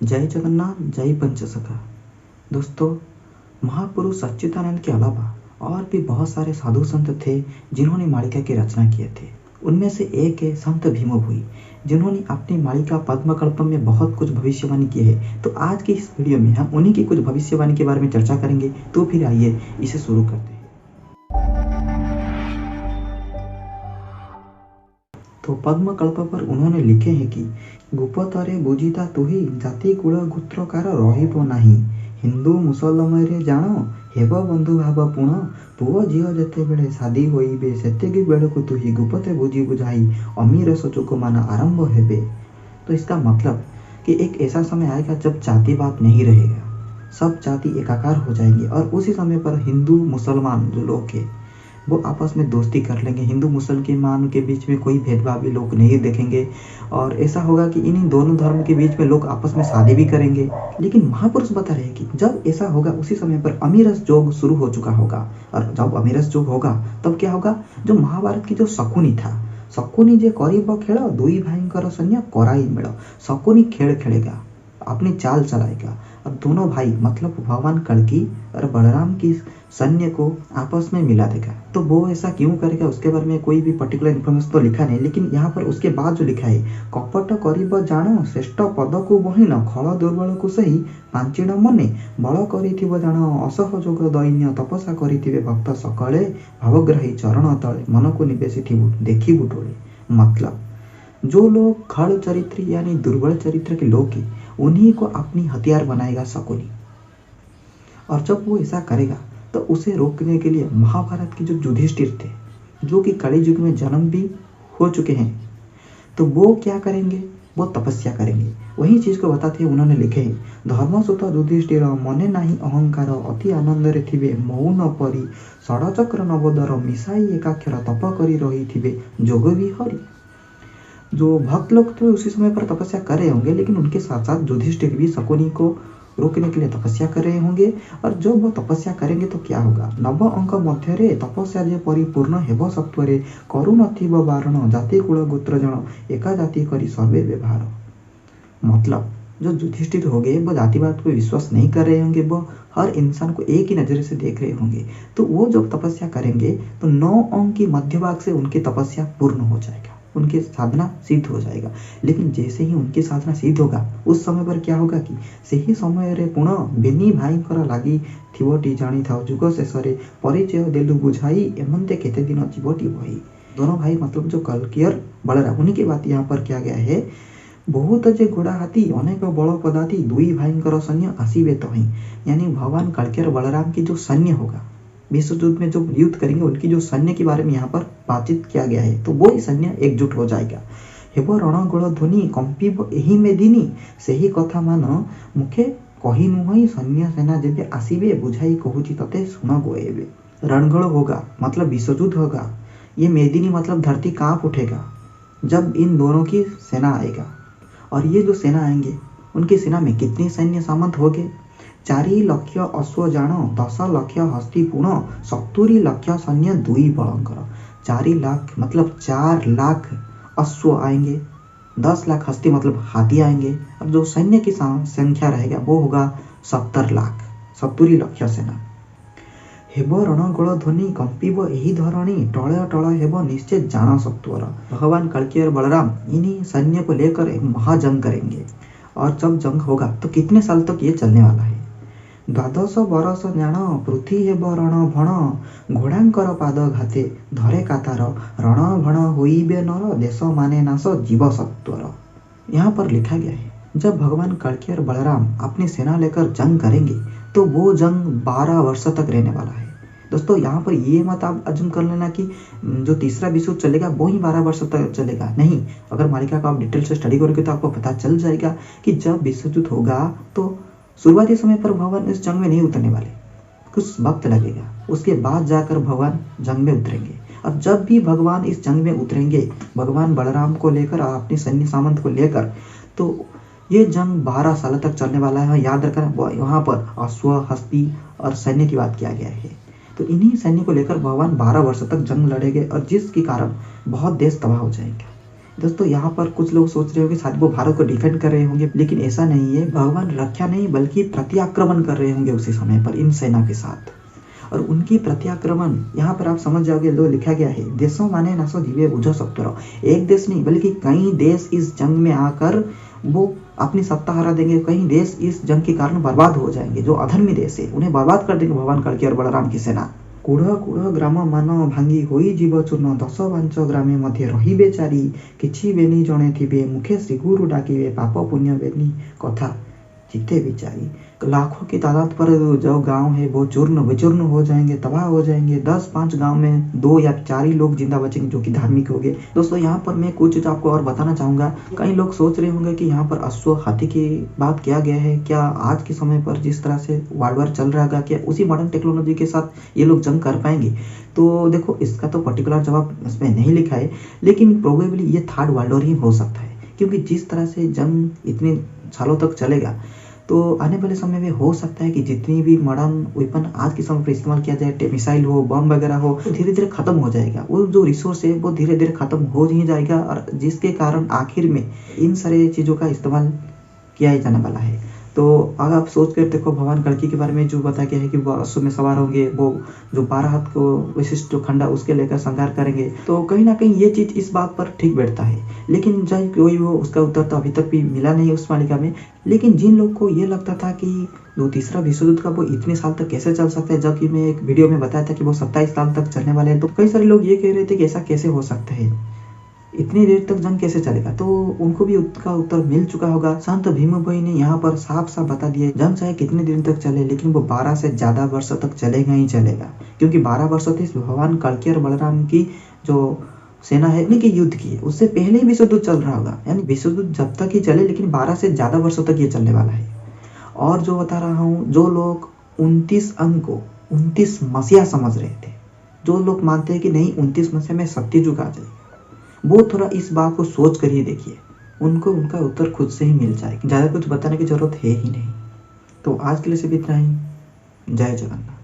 जय जगन्नाथ, जय पंचसखा। दोस्तों, महापुरुष सच्चिदानंद के अलावा और भी बहुत सारे साधु संत थे जिन्होंने मालिका की रचना किए थे। उनमें से एक है संत भीमभोई, जिन्होंने अपनी मालिका पद्मकल्पम में बहुत कुछ भविष्यवाणी की है। तो आज की इस वीडियो में हम उन्हीं की कुछ भविष्यवाणी के बारे में चर्चा करेंगे। तो फिर आइए इसे शुरू करते हैं। तो पद्मकल्प पर उन्होंने लिखे हैं कि गुप्तरे बुझिता तुही जाति कुल गोत्रकार रहिब नाही, हिंदू मुसलमानरे जान हेब बंधु भाव पुण, पुओ झिओ जेतेबेले शादी होइबे सेतेकी बेलकु तुही गुप्ते बुझी बुझाई अमीर सुजोग मान आरंभ हेबे। तो इसका मतलब कि एक ऐसा समय आएगा जब जातिवाद नहीं रहेगा, सब जाति एकाकार हो जाएंगे और उसी समय पर हिंदू मुसलमान जो लोग हैं वो आपस में दोस्ती कर लेंगे। हिंदू मुसलमान के बीच में कोई भेदभावी लोग नहीं देखेंगे और ऐसा होगा कि इन्हीं दोनों धर्म के बीच में लोग आपस में शादी भी करेंगे। लेकिन महापुरुष बता रहे हैं कि जब ऐसा होगा उसी समय पर अमीरस जोग शुरू हो चुका होगा। और जब अमीरस जोग होगा तब क्या होगा, जो महाभारत की जो शकुनी था, शकुनी जे करिब खेल दुई भाईंकर सैन्य कराई मेल, शकुनी खेल खेलेगा, अपनी चाल चलाएगा और दोनों भाई मतलब भगवान कल्कि और बलराम की सैन्य को आपस में मिला देगा। तो वो ऐसा क्यों करेगा उसके बारे में कोई भी पर्टिकुलर इन्फॉर्मेशन तो लिखा नहीं, लेकिन यहाँ पर उसके बाद जो लिखा है, कपट करिब जान श्रेष्ठ पद को बहिन, खल दुर्बल को सही पांचिण मने, बल करिथिब जान असहयोग दैन्य, तपस्या करिथिबे भक्त सकले, भावग्राही चरण तले, मन को निवेशिथिबु देखिबु टोले। मतलब जो लोग खड़ चरित्र यानी दुर्बल चरित्र के लोग हैं उन्हीं को अपनी हथियार बनाएगा शकुनी। और जब वो ऐसा करेगा तो उसे रोकने के लिए महाभारत के जो युधिष्ठिर थे, जो कि कलि युग में जन्म भी हो चुके हैं, तो वो क्या करेंगे, वो तपस्या करेंगे। वही चीज को बताते हैं उन्होंने लिखे हैं, धर्मसुत युधिष्ठिर मने नाही अहंकार, अति आनंद रे थिबे मौन परी, षड़चक्र नवोदर मिसाई एकाक्षर तप करी रही थिबे जोग विहरी। जो भक्त लोग तो उसी समय पर तपस्या कर रहे होंगे, लेकिन उनके साथ साथ युधिष्ठिर भी शकुनी को रोकने के लिए तपस्या कर रहे होंगे। और जब वो तपस्या करेंगे तो क्या होगा, नव अंक मध्य तपस्या जे परिपूर्ण हेब सत्वरे, करु नथिब बारण, जाति कुल गोत्र जन एका जाति करी सर्वे व्यवहार। मतलब जो युधिष्ठिर होंगे वो जातिवाद को विश्वास नहीं कर रहे होंगे, वो हर इंसान को एक ही नजर से देख रहे होंगे। तो वो जब तपस्या करेंगे तो 9 अंक की मध्य भाग से उनकी तपस्या पूर्ण हो जाएगा, उनकी साधना सिद्ध हो जाएगा। लेकिन जैसे ही उनकी साधना सिद्ध होगा उस समय पर क्या होगा कि सही समय रे पुण बेनी भाईंकर लागी थिवटी जानी था जुग शेषरे, परिचय देलु बुझाई एमंते केते दिन जीवटी वही। दोनों भाई मतलब जो कल्कि और बलराम, उन्हीं की बात यहाँ पर किया गया है। बहुत जे घोड़ा हाथी अनेक बल पदाति, दुई भाईंकर सैन्य आसीबे तहीं, यानी भगवान कल्कि और बलराम की जो सैन्य होगा विश्व युद्ध में जो युद्ध करेंगे उनकी जो सैन्य के बारे में यहाँ पर बातचीत किया गया है। तो वो ही सैन्य एकजुट हो जाएगा। हेब रण गोल ध्वनि कंपिब एही मेदिनी, सही कथा मान मुखे कही नुहई, सैन्य सेना जेबे आसीबे बुझाई कहूची तते सुन गोएबे। रणगोल होगा मतलब विश्व युद्ध होगा, ये मेदिनी मतलब धरती कांप उठेगा जब इन दोनों की सेना आएगा। और ये जो सेना आएंगे उनकी सेना में कितने सैन्य सामंत होंगे, 4 लक्ष अश्व जान, 10 लक्ष हस्ती पुण, 70 लक्ष सैन्य दुई बलंकर। 4 लाख मतलब 4 लाख अश्व आएंगे, 10 लाख हस्ती मतलब हाथी आएंगे, और जो सैन्य की संख्या रहेगा वो होगा 70 लाख, 70 लक्ष सेना। हेब रण गोल ध्वनि कंपिब एही धरणी, टळ टळ हेब निश्चय जान सत्वर। भगवान कल्कि और बलराम इन्हीं सैन्य को लेकर एक महाजंग करेंगे। और जब जंग होगा तो कितने साल तक ये चलने वाला है, 12 बरस जान पृथ्वी हेब रण भण, घोड़ांकर पाद घाते धरे कातार, रण भण होइबे नर, देश माने नाश जीव सत्वर। यहाँ पर लिखा गया है जब भगवान कल्कि और बलराम अपनी सेना लेकर जंग करेंगे तो वो जंग 12 वर्ष तक रहने वाला है। दोस्तों यहाँ पर ये मत आप अजूम कर लेना कि जो तीसरा विश्व युद्ध चलेगा वो ही 12 वर्ष तक चलेगा, नहीं। अगर मालिका का आप डिटेल से स्टडी करोगे तो आपको पता चल जाएगा कि जब विश्व युद्ध होगा तो शुरुआती समय पर भगवान इस जंग में नहीं उतरने वाले, कुछ वक्त लगेगा, उसके बाद जाकर भगवान जंग में उतरेंगे। और जब भी भगवान इस जंग में उतरेंगे भगवान बलराम को लेकर और अपनी सैन्य सामंत को लेकर, तो ये जंग 12 साल तक चलने वाला है। याद रखना यहाँ पर अश्व, हस्ती और सैन्य की बात किया गया है। तो इन्हीं सैन्य को लेकर भगवान 12 वर्ष तक जंग लड़ेंगे और जिसके कारण बहुत देश तबाह हो जाएगा। दोस्तों यहाँ पर कुछ लोग सोच रहे होंगे शायद वो भारत को डिफेंड कर रहे होंगे, लेकिन ऐसा नहीं है। भगवान रक्षा नहीं बल्कि प्रत्याक्रमण कर रहे होंगे उसी समय पर इन सेना के साथ। और उनकी प्रत्याक्रमण यहाँ पर आप समझ जाओगे, लो लिखा गया है, देशों माने नासो जीवे बुझो सब तरह। एक देश नहीं बल्कि कई देश इस जंग में आकर वो अपनी सत्ता हरा देंगे। कई देश इस जंग के कारण बर्बाद हो जाएंगे। जो अधर्मी देश है उन्हें बर्बाद कर देंगे भगवान कल्कि और बलराम की सेना। कूढ़ कूढ़ ग्राम मान भांगी होई जीव चूर्ण, 10 ପାଞ୍ଚ ग्रामे मध्य रहिबे चारी, किछि बेनी जणे थिबे मुखे श्री गुरु डाकिबे, पाप पुण्य बेनी कथा चित्ते विचारी। लाखों की तादाद पर जो गांव है वो चूर्ण विचूर्ण हो जाएंगे, तबाह हो जाएंगे। 10-5 गांव में 2 या 4 ही लोग जिंदा बचेंगे जो कि धार्मिक हो गए। दोस्तों यहाँ पर मैं कुछ चीज आपको और बताना चाहूंगा। कई लोग सोच रहे होंगे कि यहाँ पर अश्व हाथी की बात किया गया है, क्या आज के समय पर जिस तरह से वर्ल्ड वार चल रहा है क्या उसी मॉडर्न टेक्नोलॉजी के साथ ये लोग जंग कर पाएंगे? तो देखो इसका तो पर्टिकुलर जवाब इसमें नहीं लिखा है, लेकिन प्रोबेबली ये 3rd वर्ल्ड वॉर ही हो सकता है। क्योंकि जिस तरह से जंग इतने सालों तक चलेगा तो आने वाले समय में हो सकता है कि जितनी भी मॉडर्न वेपन आज के समय पर इस्तेमाल किया जाए, मिसाइल हो, बम वगैरह हो, धीरे धीरे खत्म हो जाएगा। वो जो रिसोर्स है वो धीरे धीरे खत्म हो ही जाएगा, और जिसके कारण आखिर में इन सारे चीज़ों का इस्तेमाल किया ही जाने वाला है। तो अगर आप सोच कर देखो भगवान कल्कि के बारे में जो बताया गया है कि वो अश्व में सवार होंगे, वो जो 12 हाथ को विशिष्ट जो खंडा उसके लेकर संहार करेंगे, तो कहीं ना कहीं ये चीज़ इस बात पर ठीक बैठता है। लेकिन चाहे कोई हो उसका उत्तर तो अभी तक भी मिला नहीं उस मालिका में। लेकिन जिन लोग को ये लगता था कि जो तीसरा विश्व युद्ध का वो इतने साल तक कैसे चल सकता है, जबकि मैं एक वीडियो में बताया था कि वो 27 साल तक चलने वाले हैं, तो कई सारे लोग ये कह रहे थे कि ऐसा कैसे हो सकता है, इतनी देर तक जंग कैसे चलेगा? तो उनको भी उसका उत्तर मिल चुका होगा। संत भीम भाई ने यहाँ पर साफ साफ बता दिया, जंग चाहे कितने दिन तक चले लेकिन वो 12 से ज्यादा वर्षों तक चलेगा ही चलेगा। क्योंकि 12 वर्षों तक भगवान कल्कि और बलराम की जो सेना है उनकी युद्ध की है, उससे पहले ही विश्व युद्ध चल रहा होगा। यानी विश्व युद्ध जब तक ही चले, लेकिन 12 से ज्यादा वर्षों तक ये चलने वाला है। और जो बता रहा हूँ, जो लोग 29 अंक को 29 मसीहा समझ रहे थे, जो लोग मानते हैं कि नहीं 29 मसीहा में सत्ययुग आ जाए, वो थोड़ा इस बात को सोच कर ही देखिए, उनको उनका उत्तर खुद से ही मिल जाएगा। ज़्यादा कुछ बताने की जरूरत है ही नहीं। तो आज के लिए सिर्फ इतना ही। जय जगन्नाथ।